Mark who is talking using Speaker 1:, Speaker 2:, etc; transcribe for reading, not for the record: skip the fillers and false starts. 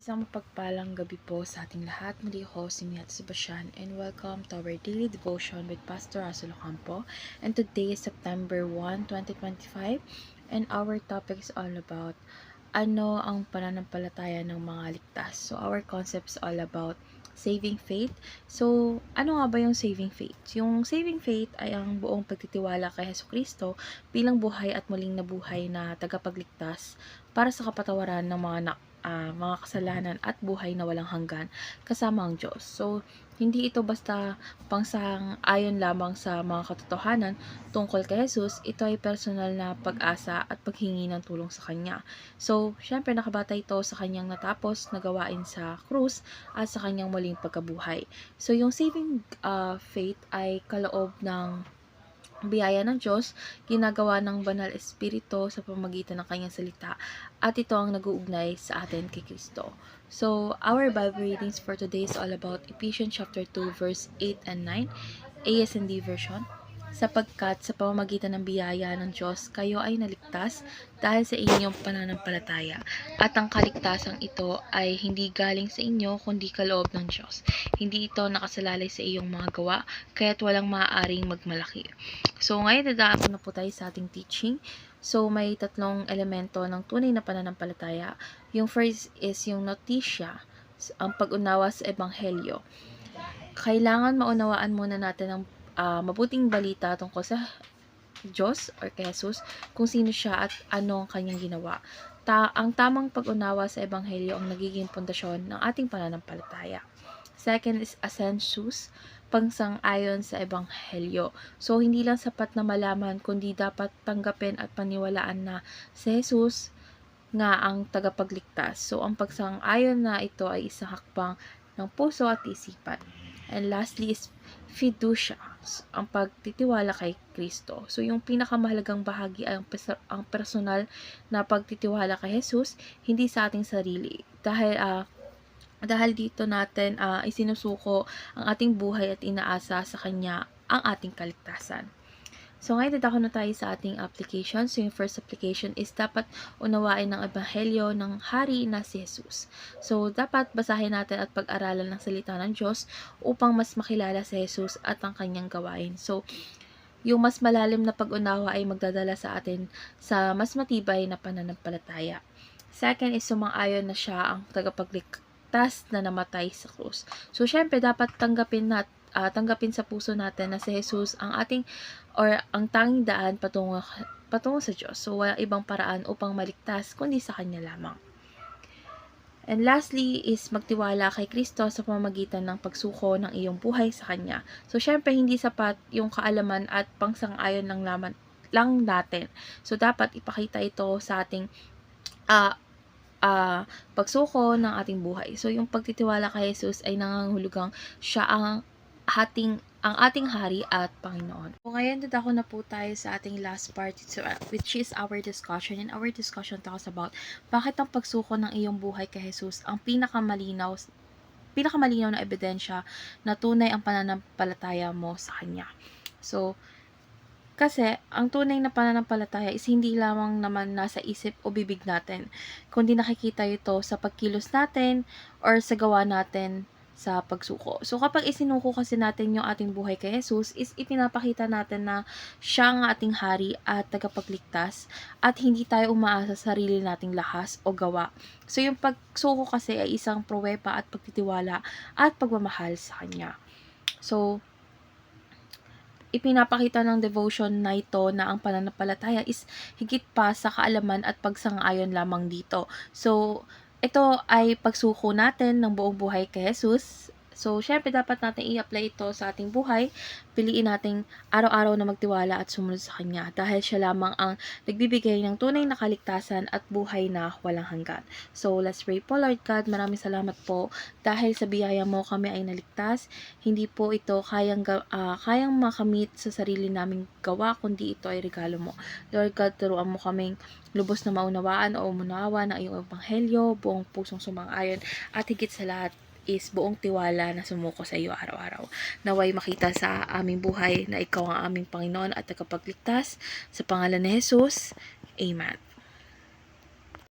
Speaker 1: Isang mapagpalang gabi po sa ating lahat. Muli ako si Miat Sebastian and welcome to our daily devotion with Pastor Russell Ocampo. And today is September 1, 2025 and our topic is all about ano ang pananampalataya ng mga ligtas. So our concept is all about saving faith. So ano nga ba yung saving faith? Yung saving faith ay ang buong pagtitiwala kay Jesucristo bilang buhay at muling nabuhay na tagapagligtas para sa kapatawaran ng mga kasalanan at buhay na walang hanggan kasama ang Diyos. So, hindi ito basta pangsang-ayon lamang sa mga katotohanan tungkol kay Jesus, ito ay personal na pag-asa at paghingi ng tulong sa Kanya. So, syempre nakabata ito sa Kanyang natapos na gawain sa krus at sa Kanyang muling pagkabuhay. So, yung saving faith ay kaloob ng biyaya ng Diyos, ginagawa ng Banal Espiritu sa pamamagitan ng Kanyang salita, at ito ang nag-uugnay sa atin kay Kristo. So, our Bible readings for today is all about Ephesians chapter 2, verse 8 and 9, ASND version. Sapagkat sa pamamagitan ng biyaya ng Diyos, kayo ay naligtas dahil sa inyong pananampalataya. At ang kaligtasang ito ay hindi galing sa inyo, kundi kaloob ng Diyos. Hindi ito nakasalalay sa iyong mga gawa, kaya't walang maaaring magmalaki. So, ngayon dadaan na po tayo sa ating teaching. So, may tatlong elemento ng tunay na pananampalataya. Yung first is yung notisya, ang pag-unawa sa Ebanghelyo. Kailangan maunawaan muna natin ang mabuting balita tungkol sa Diyos or kay Jesus, kung sino siya at ano ang kanyang ginawa. Ang tamang pag-unawa sa Ebanghelyo ang nagiging pundasyon ng ating pananampalataya. Second is assensus, pangsang-ayon sa Ebanghelyo. So, hindi lang sapat na malaman, kundi dapat tanggapin at paniwalaan na si Jesus nga ang tagapagligtas. So, ang pagsang-ayon na ito ay isang hakbang ng puso at isipan. And lastly is fiducia, ang pagtitiwala kay Kristo. So, yung pinakamahalagang bahagi ay ang personal na pagtitiwala kay Jesus, hindi sa ating sarili. Dahil dito natin isinusuko ang ating buhay at inaasa sa Kanya ang ating kaligtasan. So, ngayon dadako na tayo sa ating application. So, yung first application is dapat unawain ng Ebanghelyo ng Hari na si Jesus. So, dapat basahin natin at pag-aralan ng salita ng Diyos upang mas makilala si Jesus at ang kanyang gawain. So, yung mas malalim na pag-unawa ay magdadala sa atin sa mas matibay na pananampalataya. Second is sumang-ayon na siya ang tagapagligtas na namatay sa krus. So, syempre, dapat tanggapin sa puso natin na si Jesus ang ang tanging daan patungo sa Diyos. So, walang ibang paraan upang maligtas kundi sa Kanya lamang. And lastly is magtiwala kay Kristo sa pamamagitan ng pagsuko ng iyong buhay sa Kanya. So, syempre, hindi sapat yung kaalaman at pangsang-ayon lang natin. So, dapat ipakita ito sa ating pagsuko ng ating buhay. So, yung pagtitiwala kay Jesus ay nangangahulugang siya ang ating Hari at Panginoon. So, ngayon dadako na po tayo sa ating last part, which is our discussion. And our discussion talks about bakit ang pagsuko ng iyong buhay kay Jesus ang pinakamalinaw na ebidensya na tunay ang pananampalataya mo sa Kanya. So, kasi ang tunay na pananampalataya is hindi lamang naman nasa isip o bibig natin, kundi nakikita ito sa pagkilos natin or sa gawa natin sa pagsuko. So, kapag isinuko kasi natin yung ating buhay kay Jesus, is ipinapakita natin na siya ang ating hari at tagapagligtas at hindi tayo umaasa sa sarili nating lakas o gawa. So, yung pagsuko kasi ay isang pruweba at pagtitiwala at pagmamahal sa Kanya. So, ipinapakita ng devotion na ito na ang pananampalataya is higit pa sa kaalaman at pagsang-ayon lamang dito. So, ito ay pagsuko natin ng buong buhay kay Jesus. So, syempre dapat natin i-apply ito sa ating buhay. Piliin nating araw-araw na magtiwala at sumunod sa Kanya dahil siya lamang ang nagbibigay ng tunay na kaligtasan at buhay na walang hanggan. So, let's pray po. Lord God, maraming salamat po dahil sa biyaya mo kami ay naligtas. Hindi po ito kayang makamit sa sarili naming gawa, kundi ito ay regalo mo. Lord God, turuan mo kaming lubos na maunawaan o umunawa ng iyong ebanghelyo, buong pusong sumang-ayon, at higit sa lahat is buong tiwala na sumuko sa iyo araw-araw. Naway makita sa aming buhay na ikaw ang aming Panginoon at tagapagligtas. Sa pangalan ni Jesus, Amen.